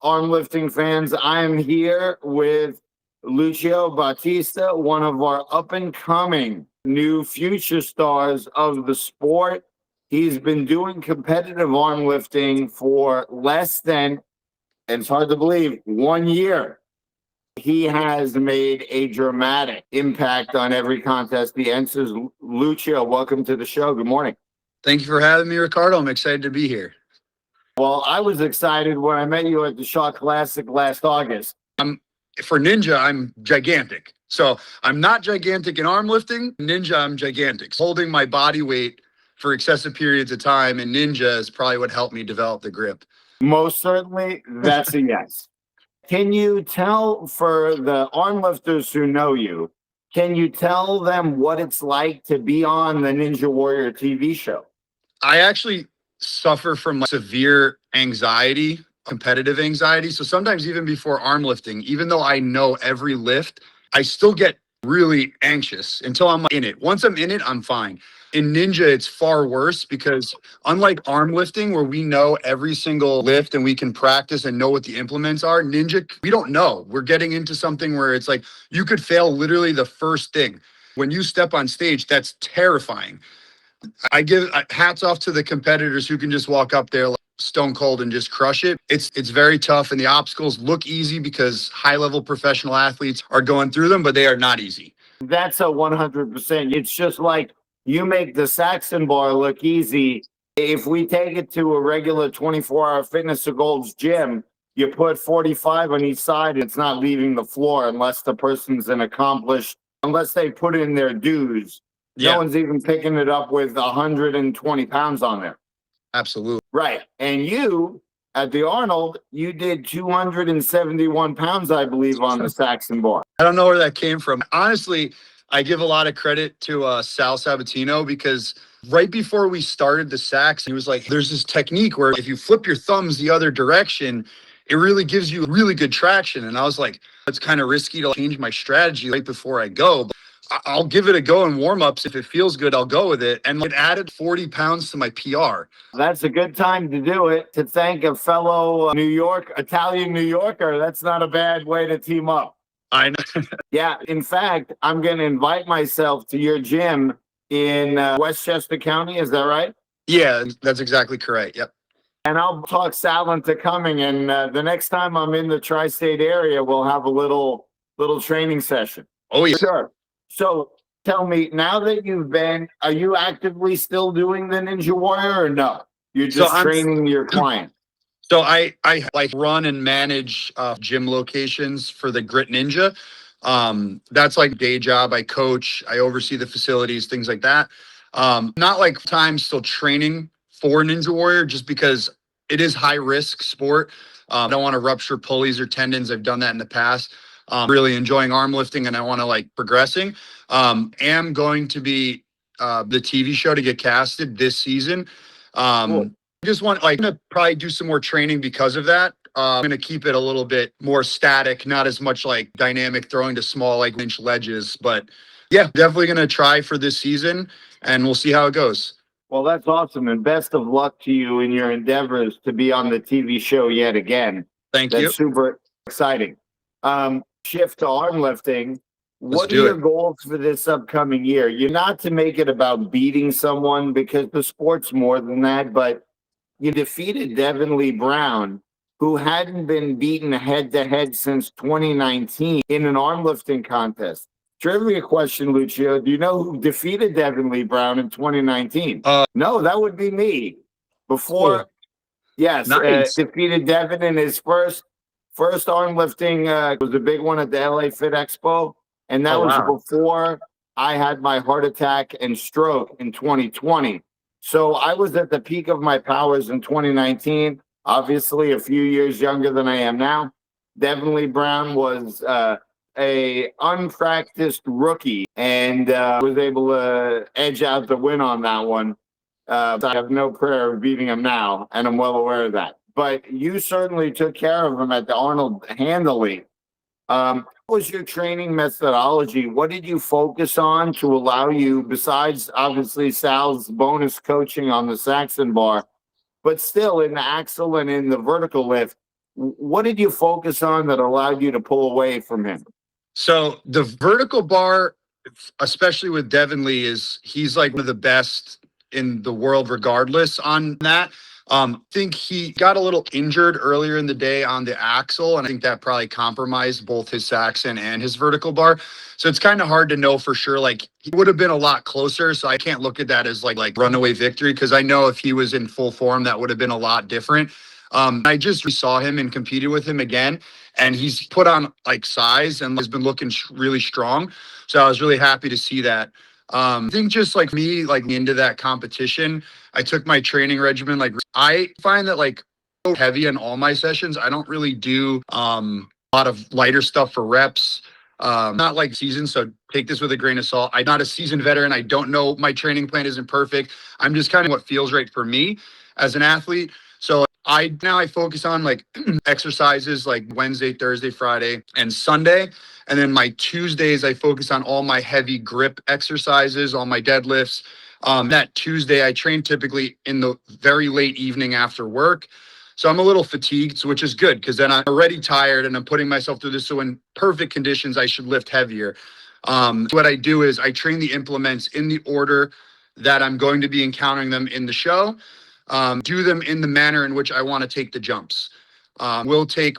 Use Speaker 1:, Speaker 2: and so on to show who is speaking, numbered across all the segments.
Speaker 1: arm lifting fans. I am here with Lucio Battista, one of our up and coming new future stars of the sport. He's been doing competitive arm lifting for less than, and it's hard to believe, 1 year. He has made a dramatic impact on every contest he enters. Lucio, welcome to the show. Good morning.
Speaker 2: Thank you for having me, Ricardo. I'm excited to be here.
Speaker 1: Well, I was excited when I met you at the Shaw Classic last August.
Speaker 2: For Ninja, I'm gigantic. So I'm not gigantic in arm lifting. Ninja, I'm gigantic. Holding my body weight for excessive periods of time in Ninja is probably what helped me develop the grip.
Speaker 1: Most certainly, that's a yes. Can you tell, for the arm lifters who know you, can you tell them what it's like to be on the Ninja Warrior TV show?
Speaker 2: I actually suffer from severe anxiety, competitive anxiety. So sometimes even before arm lifting, even though I know every lift, I still get really anxious until I'm in it. Once I'm in it, I'm fine. In Ninja, it's far worse because unlike arm lifting, where we know every single lift and we can practice and know what the implements are, Ninja, we don't know. We're getting into something where it's like you could fail literally the first thing. When you step on stage, that's terrifying. I give hats off to the competitors who can just walk up there like stone cold and just crush it. It's very tough, and the obstacles look easy because high-level professional athletes are going through them, but they are not easy.
Speaker 1: That's a 100%. It's just like you make the Saxon bar look easy. If we take it to a regular 24-hour Fitness to Gold's gym, you put 45 on each side, it's not leaving the floor unless the person's unless they put in their dues.
Speaker 2: Yeah.
Speaker 1: No one's even picking it up with 120 pounds on there.
Speaker 2: Absolutely.
Speaker 1: Right. And you, at the Arnold, you did 271 pounds, I believe, on the Saxon bar.
Speaker 2: I don't know where that came from. Honestly, I give a lot of credit to Sal Sabatino because right before we started the Sax, he was like, there's this technique where if you flip your thumbs the other direction, it really gives you really good traction. And I was like, it's kind of risky to change my strategy right before I go. But I'll give it a go in warm-ups. If it feels good, I'll go with it. And it added 40 pounds to my PR.
Speaker 1: That's a good time to do it, to thank a fellow Italian New Yorker. That's not a bad way to team up.
Speaker 2: I know.
Speaker 1: Yeah. In fact, I'm going to invite myself to your gym in Westchester County. Is that right?
Speaker 2: Yeah, that's exactly correct. Yep.
Speaker 1: And I'll talk Sal into coming. And the next time I'm in the tri-state area, we'll have a little training session.
Speaker 2: Oh, yeah.
Speaker 1: Sure. So tell me, now that are you actively still doing the Ninja Warrior or no? You're just training your client.
Speaker 2: So I like run and manage gym locations for the Grit Ninja. That's like day job. I coach, I oversee the facilities, things like that. Not like time still training for Ninja Warrior just because it is high risk sport. I don't want to rupture pulleys or tendons. I've done that in the past. Really enjoying arm lifting and I want to like progressing. Am going to be the TV show to get casted this season. Cool. Just want to probably do some more training because of that. I'm going to keep it a little bit more static, not as much like dynamic throwing to small like inch ledges. But yeah, definitely going to try for this season and we'll see how it goes.
Speaker 1: Well, that's awesome. And best of luck to you in your endeavors to be on the TV show yet again.
Speaker 2: Thank you.
Speaker 1: That's super exciting. Shift to arm lifting. What are your goals for this upcoming year? You're not to make it about beating someone because the sport's more than that, but you defeated Devin Lee Brown, who hadn't been beaten head-to-head since 2019 in an arm lifting contest. Trivia question, Lucio. Do you know who defeated Devin Lee Brown in 2019? No, that would be me. Before, yes,
Speaker 2: nice.
Speaker 1: Defeated Devin in his first arm lifting. Was a big one at the LA Fit Expo. And that was before I had my heart attack and stroke in 2020. So I was at the peak of my powers in 2019, obviously a few years younger than I am now. Devin Lee Brown was a unpracticed rookie and was able to edge out the win on that one. I have no prayer of beating him now, and I'm well aware of that. But you certainly took care of him at the Arnold handily. What was your training methodology? What did you focus on to allow you, besides obviously Sal's bonus coaching on the Saxon bar, but still in the axle and in the vertical lift, what did you focus on that allowed you to pull away from him?
Speaker 2: So the vertical bar, especially with Devin Lee, he's like one of the best in the world regardless on that. I think he got a little injured earlier in the day on the axle, and I think that probably compromised both his Saxon and his vertical bar. So it's kind of hard to know for sure. Like, he would have been a lot closer, so I can't look at that as like runaway victory, because I know if he was in full form, that would have been a lot different. I just saw him and competed with him again, and he's put on like size and has been looking really strong. So I was really happy to see that. I think just like me, like into that competition, I took my training regimen. Like, I find that like so heavy in all my sessions. I don't really do a lot of lighter stuff for reps. Not like season, so take this with a grain of salt. I'm not a seasoned veteran. I don't know, my training plan isn't perfect. I'm just kind of what feels right for me as an athlete. So I focus on like exercises like Wednesday, Thursday, Friday, and Sunday. And then my Tuesdays, I focus on all my heavy grip exercises, all my deadlifts. That Tuesday, I train typically in the very late evening after work. So I'm a little fatigued, which is good, because then I'm already tired and I'm putting myself through this. So in perfect conditions, I should lift heavier. What I do is I train the implements in the order that I'm going to be encountering them in the show. Do them in the manner in which I want to take the jumps. We'll take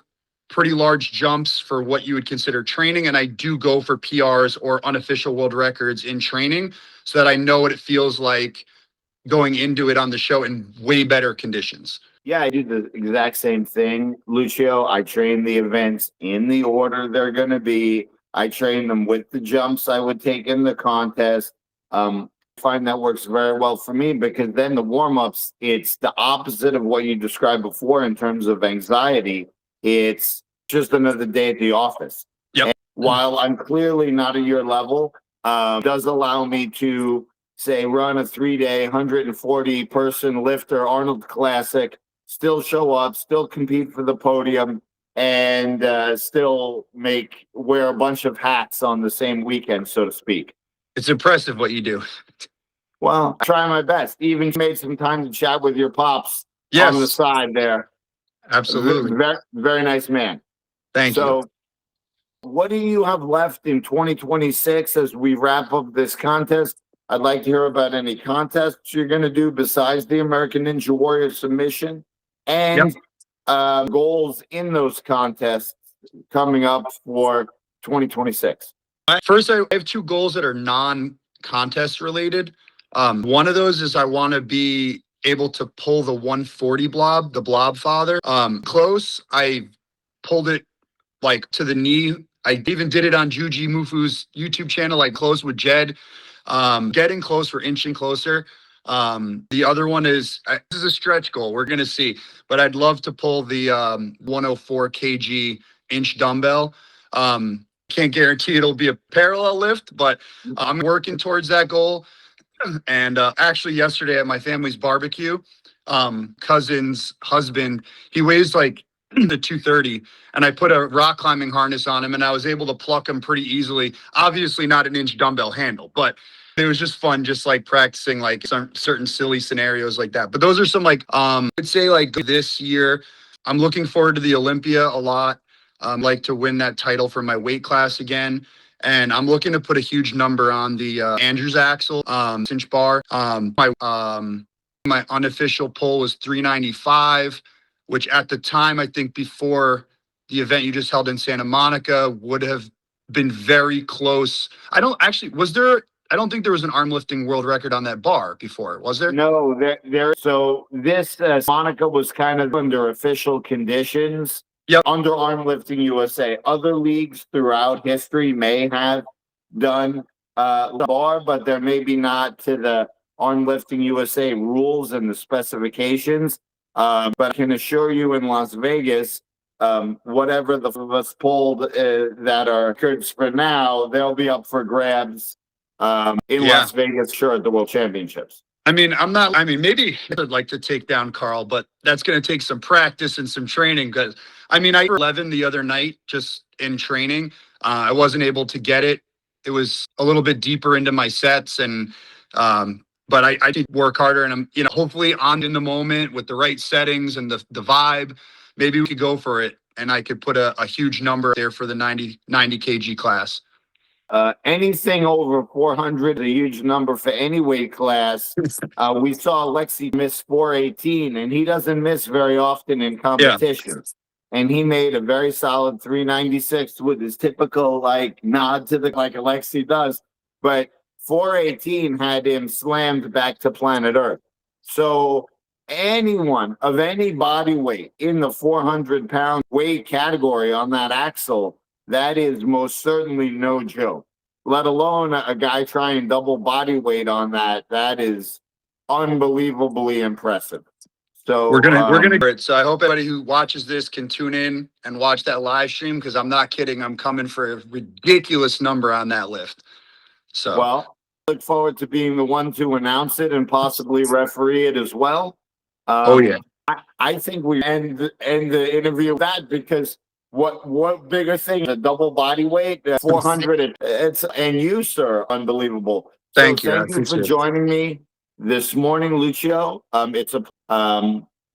Speaker 2: pretty large jumps for what you would consider training, and I do go for PRs or unofficial world records in training, so that I know what it feels like going into it on the show in way better conditions.
Speaker 1: Yeah, I do the exact same thing, Lucio. I train the events in the order they're going to be. I train them with the jumps I would take in the contest. Find that works very well for me, because then the warm-ups, it's the opposite of what you described before in terms of anxiety. It's just another day at the office.
Speaker 2: Yep.
Speaker 1: And while I'm clearly not at your level, it does allow me to, say, run a 3-day 140-person lifter Arnold Classic, still show up, still compete for the podium, and still wear a bunch of hats on the same weekend, so to speak.
Speaker 2: It's impressive what you do.
Speaker 1: Well, I try my best. Even made some time to chat with your pops
Speaker 2: Yes,
Speaker 1: on the side there.
Speaker 2: absolutely.
Speaker 1: Very, very nice man.
Speaker 2: Thank you.
Speaker 1: So, what do you have left in 2026 as we wrap up this contest? I'd like to hear about any contests you're going to do besides the American Ninja Warrior submission, and goals in those contests coming up for 2026.
Speaker 2: First, I have two goals that are non-contest related. One of those is I want to be able to pull the 140 blob, the blob father. Close. I pulled it like to the knee. I even did it on Juji Mufu's YouTube channel, like close with Jed. Getting close, we're inching closer. The other one is, this is a stretch goal. We're going to see, but I'd love to pull the 104 kg inch dumbbell. Can't guarantee it'll be a parallel lift, but I'm working towards that goal. And actually yesterday at my family's barbecue, cousin's husband, he weighs like the 230, and I put a rock climbing harness on him, and I was able to pluck him pretty easily. Obviously not an inch dumbbell handle, but it was just fun, just like practicing like some certain silly scenarios like that. But those are some like, I'd say like this year, I'm looking forward to the Olympia a lot. Like to win that title for my weight class again. And I'm looking to put a huge number on the Andrews axle, cinch bar. My unofficial pull was 395, which at the time, I think before the event you just held in Santa Monica, would have been very close. I don't think there was an arm lifting world record on that bar before, was there?
Speaker 1: No, so this Monica was kind of under official conditions.
Speaker 2: Yep.
Speaker 1: Under Armlifting USA. Other leagues throughout history may have done the bar, but they're maybe not to the Armlifting USA rules and the specifications. But I can assure you, in Las Vegas, whatever the of us pulled that are records for now, they'll be up for grabs in Las Vegas, sure, at the World Championships.
Speaker 2: Maybe I'd like to take down Carl, but that's going to take some practice and some training, because I 11 the other night just in training. I wasn't able to get it. It was a little bit deeper into my sets, and but I did work harder, and I'm hopefully on in the moment with the right settings and the vibe. maybe we could go for it and I could put a huge number there for the 90 kg class.
Speaker 1: Anything over 400 is a huge number for any weight class. We saw Alexi miss 418, and he doesn't miss very often in competitions. And he made a very solid 396 with his typical like nod to the like Alexi does. But 418 had him slammed back to planet Earth. So anyone of any body weight in the 400-pound weight category on that axle, that is most certainly no joke, let alone a guy trying double body weight on that. That is unbelievably impressive. So
Speaker 2: we're gonna do it. So I hope everybody who watches this can tune in and watch that live stream, because I'm not kidding. I'm coming for a ridiculous number on that lift. So
Speaker 1: well, look forward to being the one to announce it and possibly referee it as well.
Speaker 2: Oh yeah.
Speaker 1: I think we end the interview with that, because what bigger thing, a double body weight, 400, and you, sir, unbelievable.
Speaker 2: Thank you.
Speaker 1: Thank you for joining me this morning, Lucio. It's a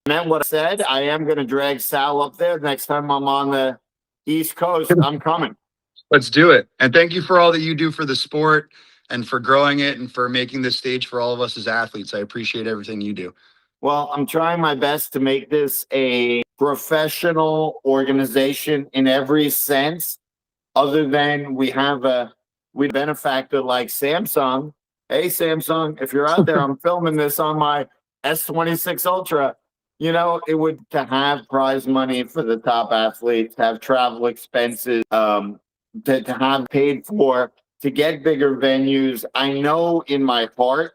Speaker 1: meant what I said. I am going to drag Sal up there next time I'm on the East Coast. I'm coming.
Speaker 2: Let's do it. And thank you for all that you do for the sport and for growing it and for making this stage for all of us as athletes. I appreciate everything you do.
Speaker 1: Well, I'm trying my best to make this a professional organization in every sense, other than we have a benefactor like Samsung. Hey, Samsung, if you're out there, I'm filming this on my S26 Ultra. You know, it would to have prize money for the top athletes, have travel expenses, to have paid for, to get bigger venues. I know in my heart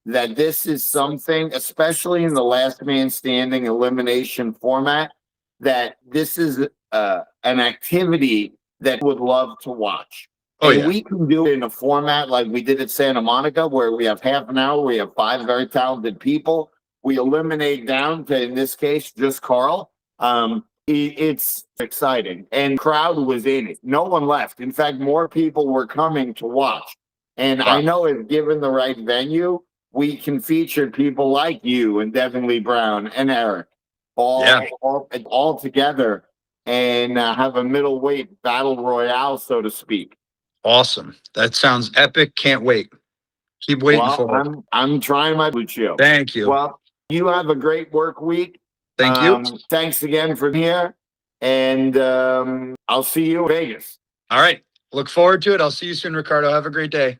Speaker 1: that this is something, especially in the last man standing elimination format, that this is an activity that I would love to watch.
Speaker 2: Oh,
Speaker 1: and
Speaker 2: yeah.
Speaker 1: We can do it in a format like we did at Santa Monica, where we have half an hour, we have 5 very talented people. We eliminate down to, in this case, just Carl. It's exciting. And crowd was in it. No one left. In fact, more people were coming to watch. And I know if given the right venue, we can feature people like you and Devin Lee Brown and Eric all together and have a middleweight battle royale, so to speak.
Speaker 2: Awesome. That sounds epic. Can't wait. Keep waiting for it.
Speaker 1: I'm trying my Lucio.
Speaker 2: Thank you.
Speaker 1: Well, you have a great work week.
Speaker 2: Thank you.
Speaker 1: Thanks again for being here. And I'll see you in Vegas.
Speaker 2: All right. Look forward to it. I'll see you soon, Ricardo. Have a great day.